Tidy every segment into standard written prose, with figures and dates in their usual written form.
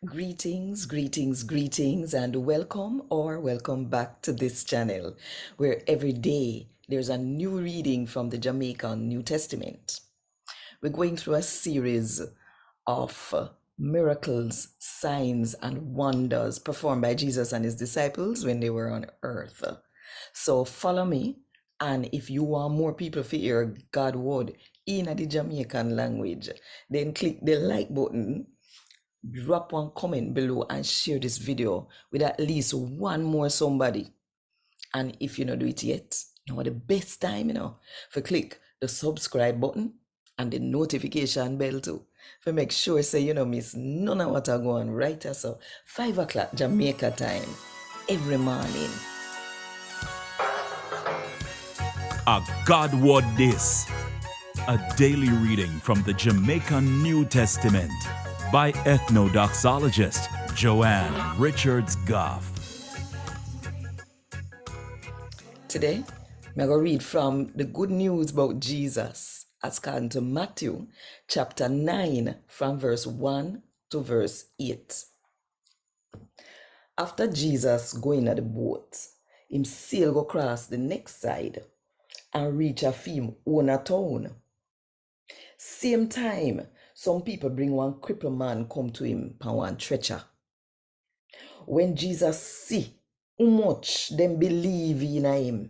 Greetings, and welcome back to this channel where every day there's a new reading from the Jamaican New Testament. We're going through a series of miracles, signs, and wonders performed by Jesus and his disciples when they were on earth. So follow me, and if you want more people to hear God word in the Jamaican language, then click the like button, drop one comment below, and share this video with at least one more somebody. And if you not do it yet, now the best time, for click the subscribe button and the notification bell too. For make sure say you don't miss none of what I go on right as so 5 o'clock Jamaica time every morning. A God Word This, a daily reading from the Jamaican New Testament by Ethnodoxologist Joanne Richards Goffe. Today, I'm going to read from the good news about Jesus as according to Matthew chapter 9 from verse 1 to verse 8. After Jesus going at the boat, him sail go across the next side and reach a film own a town. Same time, some people bring one crippled man come to him upon one stretcher. When Jesus see how much them believe in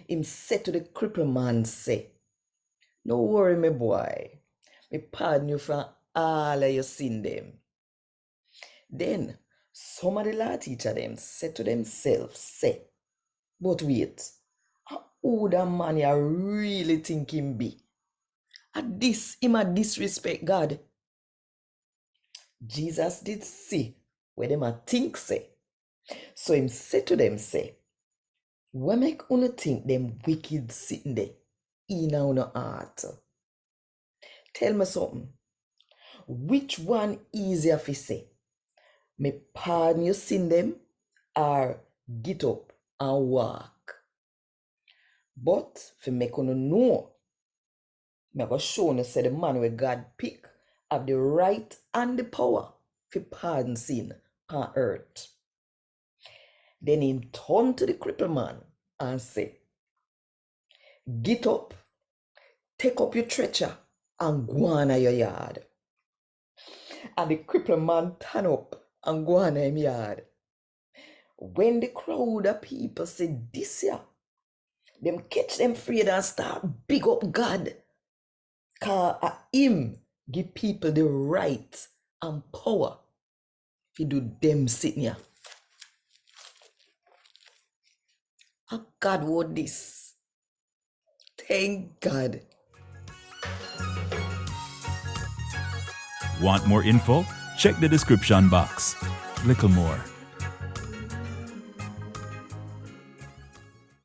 him said to the crippled man, say, "No worry, my boy, me pardon you from all of your sin them." Then some of the law teacher them said to themselves, say, "But wait, how old a man you really think him be? At this, him a disrespect God." Jesus did see where them a think say. So him said to them, say, "What make una think them wicked sitting there in our heart? Tell me something. Which one easier fi say? Me pardon you sin them, or get up and walk?" But for make una know, me go show you say the man where God pick have the right and the power to pardon sin on earth. Then him turn to the crippled man and say, "Get up, take up your stretcher and go on your yard." And the crippled man turn up and go on him yard. When the crowd of people say this year, them catch them afraid and start big up God. Cause him give people the right and power to do them sitting here. A God word this. Thank God. Want more info? Check the description box. Little more.